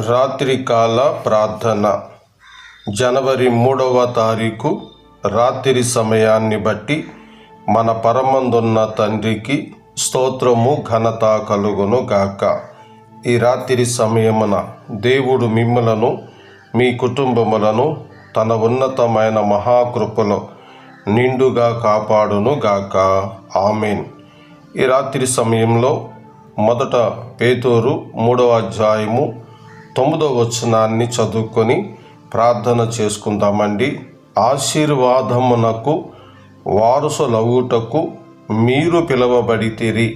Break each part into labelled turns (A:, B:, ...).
A: రాత్రికాల ప్రార్థన. జనవరి 3వ తారీఖు రాత్రి సమయాన్ని బట్టి మన పరమందున్న తండ్రికి స్తోత్రము ఘనత కలుగును గాక. ఈ రాత్రి సమయమున దేవుడు మిమ్ములను మీ కుటుంబములను తన ఉన్నతమైన మహాకృపలో నిండుగా కాపాడును గాక. ఆమేన్. ఈ రాత్రి సమయంలో మొదట పేతురు 3వ అధ్యాయము 9వ వచనాన్ని చదువుకొని ప్రార్థన చేసుకుందామండి. ఆశీర్వాదమునకు వారసులవుటకు మీరు పిలువబడితిరి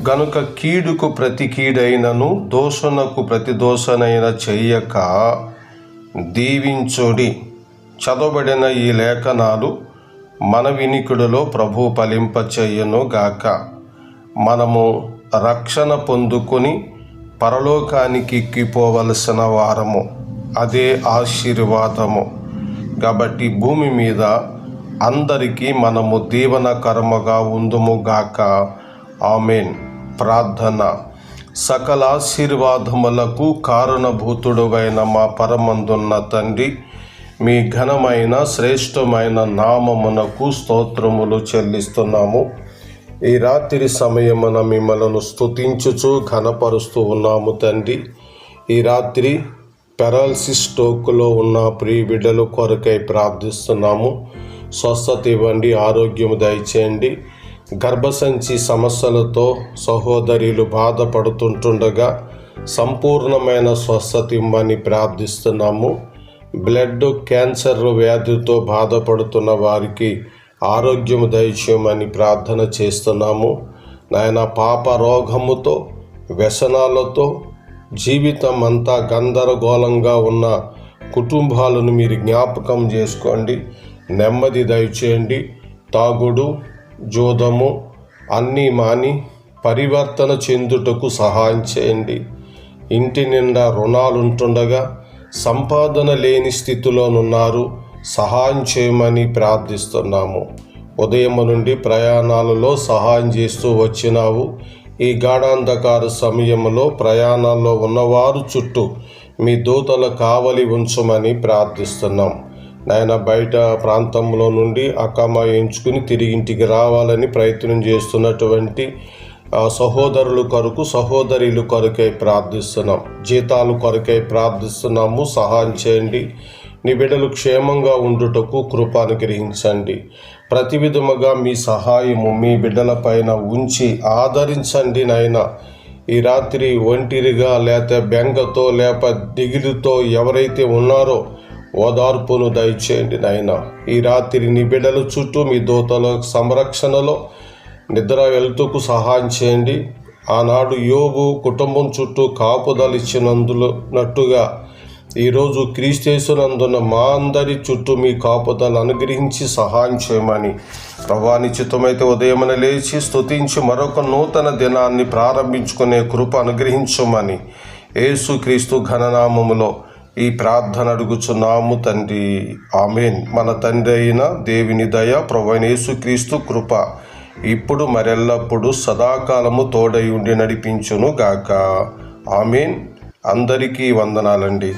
A: గనుక కీడుకు ప్రతి కీడైనను దోషణకు ప్రతి దోషణైన చెయ్యక దీవించుడి. చదవబడిన ఈ లేఖనాలు మన వినికిడిలో ప్రభు ఫలింపచేయును గాక. మనము రక్షణ పొందుకొని పరలోకానికి ఎక్కిపోవలసిన వారము. అదే ఆశీర్వాదము. కాబట్టి భూమి మీద అందరికీ మనము దీవనకరముగా ఉందుము గాక. ఆమేన్. ప్రార్థన. సకల ఆశీర్వాదములకు కారణభూతుడైన మా పరమందున్న తండ్రి, మీ ఘనమైన శ్రేష్టమైన నామమునకు స్తోత్రములు చెల్లిస్తున్నాము. ఈ రాత్రి సమయమున మిమ్మలను స్తుతించుచు ఘనపరుస్తూ ఉన్నాము తండ్రి. ఈ రాత్రి పెరాలసిస్ స్ట్రోక్లో ఉన్న ప్రియ బిడ్డల కొరకై ప్రార్థిస్తున్నాము. స్వస్థత ఇవ్వండి, ఆరోగ్యము దయచేయండి. గర్భసంచి సమస్యలతో సహోదరులు బాధపడుతుంటుండగా సంపూర్ణమైన స్వస్థత ఇవ్వమని ప్రార్థిస్తున్నాము. బ్లడ్ క్యాన్సర్ వ్యాధితో బాధపడుతున్న వారికి ఆరోగ్యము దయచేయమని ప్రార్థన చేస్తున్నాము. నాయన, పాప రోగముతో వ్యసనాలతో జీవితం అంతా గందరగోళంగా ఉన్న కుటుంబాలను మీరు జ్ఞాపకం చేసుకోండి. నెమ్మది దయచేయండి. తాగుడు, జూదము అన్నీ మాని పరివర్తన చెందుటకు సహాయం చేయండి. ఇంటి నిండా రుణాలుంటుండగా సంపాదన లేని స్థితిలోనున్నారు. సహాయం చేయమని ప్రార్థిస్తున్నాము. ఉదయం నుండి ప్రయాణాలలో సహాయం చేస్తూ వచ్చినావు. ఈ గాఢాంధకార సమయంలో ప్రయాణాల్లో ఉన్నవారు చుట్టూ మీ దూతల కావలి ఉంచమని ప్రార్థిస్తున్నాం. నాయన, బయట ప్రాంతంలో నుండి అకమ ఎంచుకుని తిరిగి ఇంటికి రావాలని ప్రయత్నం చేస్తున్నటువంటి సహోదరుల కొరకు, సహోదరుల కొరకై ప్రార్థిస్తున్నాం. జీతాలు కొరకై ప్రార్థిస్తున్నాము. సహాయం చేయండి. నీ బిడ్డలు క్షేమంగా ఉండుటకు కృప అనుగ్రహించండి. ప్రతి విధముగా మీ సహాయము మీ బిడ్డల పైన ఉంచి ఆదరించండి నాయన. ఈ రాత్రి ఒంటిరిగా లేక బెంగతో లేక దిగులుతో ఎవరైతే ఉన్నారో ఓదార్పును దయచేయండి నాయన. ఈ రాత్రి నీ బిడ్డల చుట్టూ మీ దూతల సంరక్షణలో నిద్ర వెళ్తుకు సహాయం చేయండి. ఆనాడు యోబు కుటుంబం చుట్టూ కాపుదలు ఇచ్చినందునట్టుగా ఈరోజు క్రీస్తేసునందున మా అందరి చుట్టూ మీ కాపుదలు అనుగ్రహించి సహాయం చేయమని ప్రభువా, నిశ్చితమైతే ఉదయమున లేచి స్తుతించి మరొక నూతన దినాన్ని ప్రారంభించుకునే కృప అనుగ్రహించమని యేసుక్రీస్తు ఘననామములో ఈ ప్రార్థన అడుగుచున్నాము తండ్రి. ఆమేన్. మన తండ్రి అయిన దేవుని దయ, ప్రభువైన యేసుక్రీస్తు కృప ఇప్పుడు మరెల్లప్పుడు సదాకాలము తోడై ఉండి నడిపించును గాక. ఆమేన్. అందరికీ వందనాలండి.